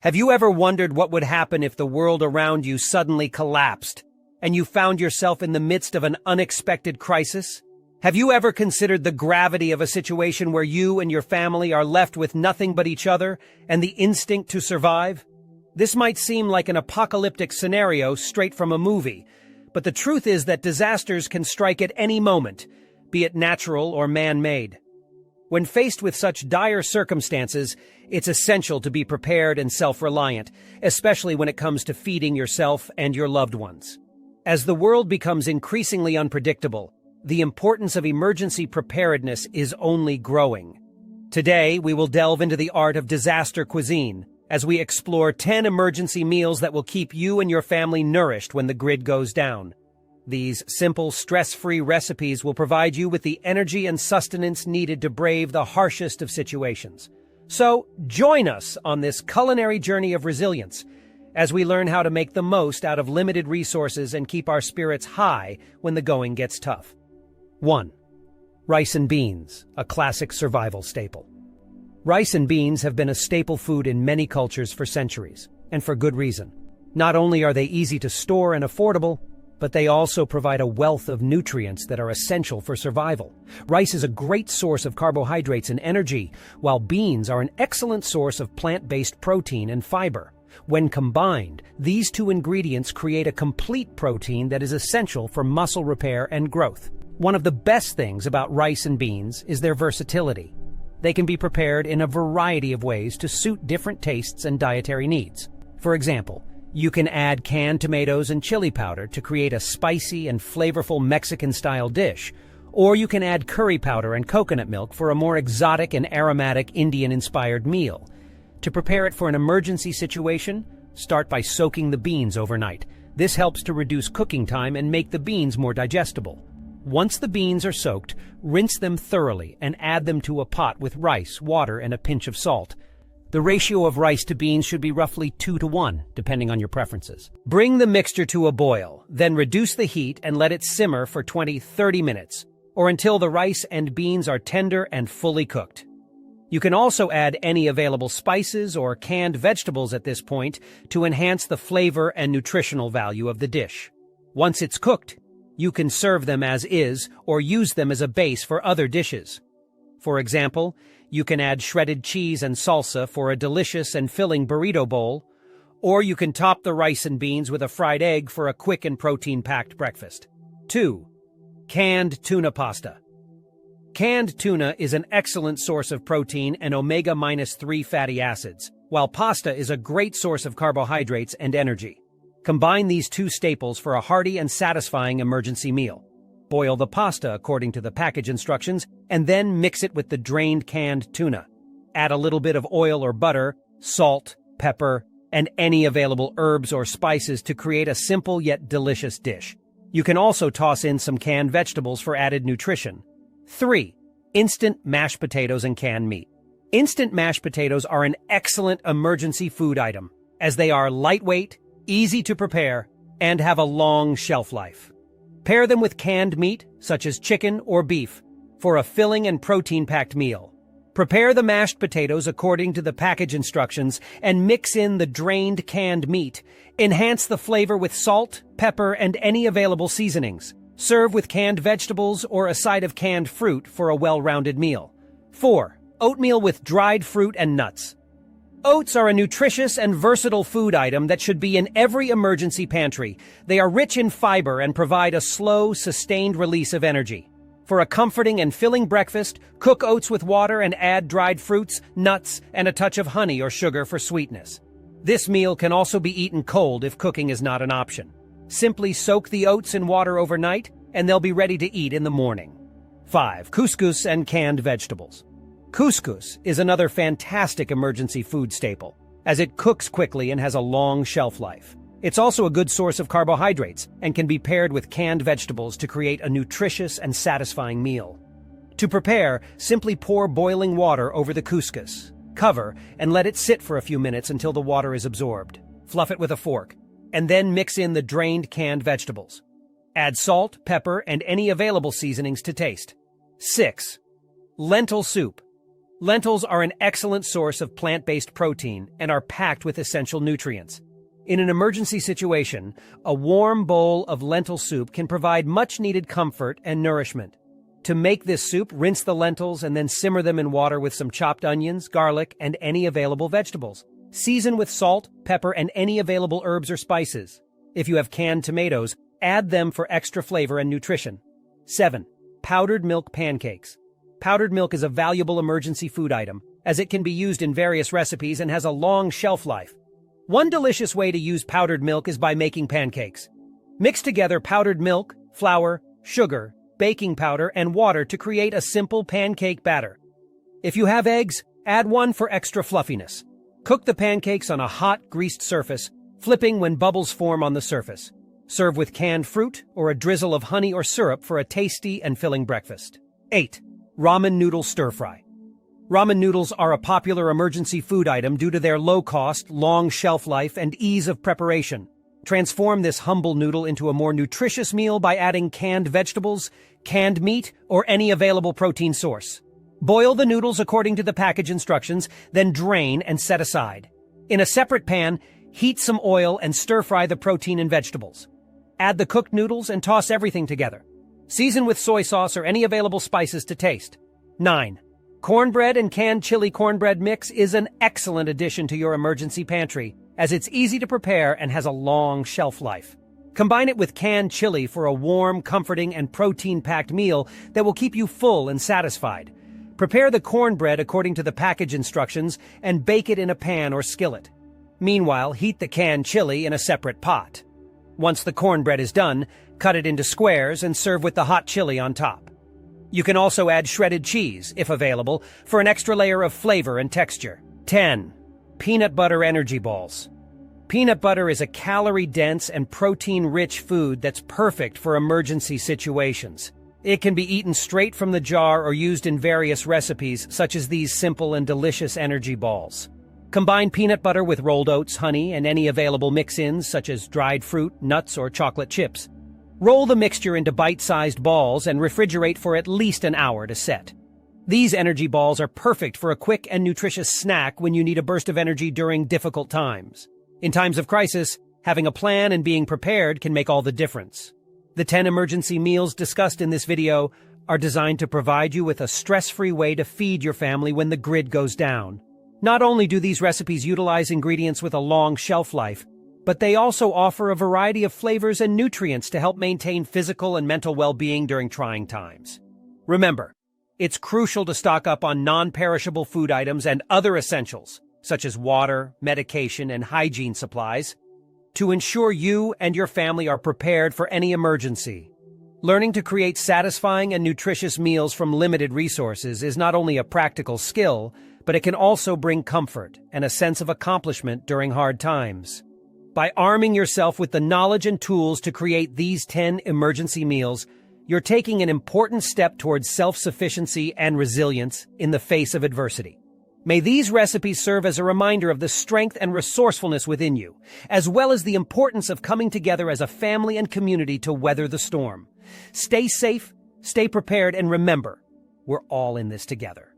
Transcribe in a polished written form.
Have you ever wondered what would happen if the world around you suddenly collapsed, and you found yourself in the midst of an unexpected crisis? Have you ever considered the gravity of a situation where you and your family are left with nothing but each other and the instinct to survive? This might seem like an apocalyptic scenario straight from a movie, but the truth is that disasters can strike at any moment, be it natural or man-made. When faced with such dire circumstances, it's essential to be prepared and self-reliant, especially when it comes to feeding yourself and your loved ones. As the world becomes increasingly unpredictable, the importance of emergency preparedness is only growing. Today, we will delve into the art of disaster cuisine as we explore 10 emergency meals that will keep you and your family nourished when the grid goes down. These simple, stress-free recipes will provide you with the energy and sustenance needed to brave the harshest of situations. So, join us on this culinary journey of resilience as we learn how to make the most out of limited resources and keep our spirits high when the going gets tough. 1. Rice and beans, a classic survival staple. Rice and beans have been a staple food in many cultures for centuries, and for good reason. Not only are they easy to store and affordable, but they also provide a wealth of nutrients that are essential for survival. Rice is a great source of carbohydrates and energy, while beans are an excellent source of plant-based protein and fiber. When combined, these two ingredients create a complete protein that is essential for muscle repair and growth. One of the best things about rice and beans is their versatility. They can be prepared in a variety of ways to suit different tastes and dietary needs. For example, you can add canned tomatoes and chili powder to create a spicy and flavorful Mexican-style dish, or you can add curry powder and coconut milk for a more exotic and aromatic Indian-inspired meal. To prepare it for an emergency situation, start by soaking the beans overnight. This helps to reduce cooking time and make the beans more digestible. Once the beans are soaked, rinse them thoroughly and add them to a pot with rice, water, and a pinch of salt. The ratio of rice to beans should be roughly 2-to-1, depending on your preferences. Bring the mixture to a boil, then reduce the heat and let it simmer for 20-30 minutes, or until the rice and beans are tender and fully cooked. You can also add any available spices or canned vegetables at this point to enhance the flavor and nutritional value of the dish. Once it's cooked, you can serve them as is or use them as a base for other dishes. For example, you can add shredded cheese and salsa for a delicious and filling burrito bowl, or you can top the rice and beans with a fried egg for a quick and protein-packed breakfast. 2. Canned tuna pasta. Canned tuna is an excellent source of protein and omega-3 fatty acids, while pasta is a great source of carbohydrates and energy. Combine these two staples for a hearty and satisfying emergency meal. Boil the pasta according to the package instructions, and then mix it with the drained canned tuna. Add a little bit of oil or butter, salt, pepper, and any available herbs or spices to create a simple yet delicious dish. You can also toss in some canned vegetables for added nutrition. 3. Instant mashed potatoes and canned meat. Instant mashed potatoes are an excellent emergency food item, as they are lightweight, easy to prepare, and have a long shelf life. Pair them with canned meat, such as chicken or beef, for a filling and protein-packed meal. Prepare the mashed potatoes according to the package instructions and mix in the drained canned meat. Enhance the flavor with salt, pepper, and any available seasonings. Serve with canned vegetables or a side of canned fruit for a well-rounded meal. 4. Oatmeal with dried fruit and nuts. Oats are a nutritious and versatile food item that should be in every emergency pantry. They are rich in fiber and provide a slow, sustained release of energy. For a comforting and filling breakfast, cook oats with water and add dried fruits, nuts, and a touch of honey or sugar for sweetness. This meal can also be eaten cold if cooking is not an option. Simply soak the oats in water overnight, and they'll be ready to eat in the morning. 5. Couscous and canned vegetables. Couscous is another fantastic emergency food staple, as it cooks quickly and has a long shelf life. It's also a good source of carbohydrates and can be paired with canned vegetables to create a nutritious and satisfying meal. To prepare, simply pour boiling water over the couscous. Cover and let it sit for a few minutes until the water is absorbed. Fluff it with a fork, and then mix in the drained canned vegetables. Add salt, pepper, and any available seasonings to taste. 6. Lentil soup. Lentils are an excellent source of plant-based protein and are packed with essential nutrients. In an emergency situation, a warm bowl of lentil soup can provide much-needed comfort and nourishment. To make this soup, rinse the lentils and then simmer them in water with some chopped onions, garlic, and any available vegetables. Season with salt, pepper, and any available herbs or spices. If you have canned tomatoes, add them for extra flavor and nutrition. 7. Powdered milk pancakes. Powdered milk is a valuable emergency food item, as it can be used in various recipes and has a long shelf life. One delicious way to use powdered milk is by making pancakes. Mix together powdered milk, flour, sugar, baking powder, and water to create a simple pancake batter. If you have eggs, add one for extra fluffiness. Cook the pancakes on a hot, greased surface, flipping when bubbles form on the surface. Serve with canned fruit or a drizzle of honey or syrup for a tasty and filling breakfast. 8. Ramen noodle stir-fry. Ramen noodles are a popular emergency food item due to their low cost, long shelf life, and ease of preparation. Transform this humble noodle into a more nutritious meal by adding canned vegetables, canned meat, or any available protein source. Boil the noodles according to the package instructions, then drain and set aside. In a separate pan, heat some oil and stir-fry the protein and vegetables. Add the cooked noodles and toss everything together. Season with soy sauce or any available spices to taste. 9. Cornbread and canned chili cornbread mix is an excellent addition to your emergency pantry, as it's easy to prepare and has a long shelf life. Combine it with canned chili for a warm, comforting, and protein-packed meal that will keep you full and satisfied. Prepare the cornbread according to the package instructions and bake it in a pan or skillet. Meanwhile, heat the canned chili in a separate pot. Once the cornbread is done, cut it into squares and serve with the hot chili on top. You can also add shredded cheese, if available, for an extra layer of flavor and texture. 10. Peanut butter energy balls. Peanut butter is a calorie-dense and protein-rich food that's perfect for emergency situations. It can be eaten straight from the jar or used in various recipes, such as these simple and delicious energy balls. Combine peanut butter with rolled oats, honey, and any available mix-ins, such as dried fruit, nuts, or chocolate chips. Roll the mixture into bite-sized balls and refrigerate for at least an hour to set. These energy balls are perfect for a quick and nutritious snack when you need a burst of energy during difficult times. In times of crisis, having a plan and being prepared can make all the difference. The 10 emergency meals discussed in this video are designed to provide you with a stress-free way to feed your family when the grid goes down. Not only do these recipes utilize ingredients with a long shelf life, but they also offer a variety of flavors and nutrients to help maintain physical and mental well-being during trying times. Remember, it's crucial to stock up on non-perishable food items and other essentials, such as water, medication, and hygiene supplies, to ensure you and your family are prepared for any emergency. Learning to create satisfying and nutritious meals from limited resources is not only a practical skill, but it can also bring comfort and a sense of accomplishment during hard times. By arming yourself with the knowledge and tools to create these 10 emergency meals, you're taking an important step towards self-sufficiency and resilience in the face of adversity. May these recipes serve as a reminder of the strength and resourcefulness within you, as well as the importance of coming together as a family and community to weather the storm. Stay safe, stay prepared, and remember, we're all in this together.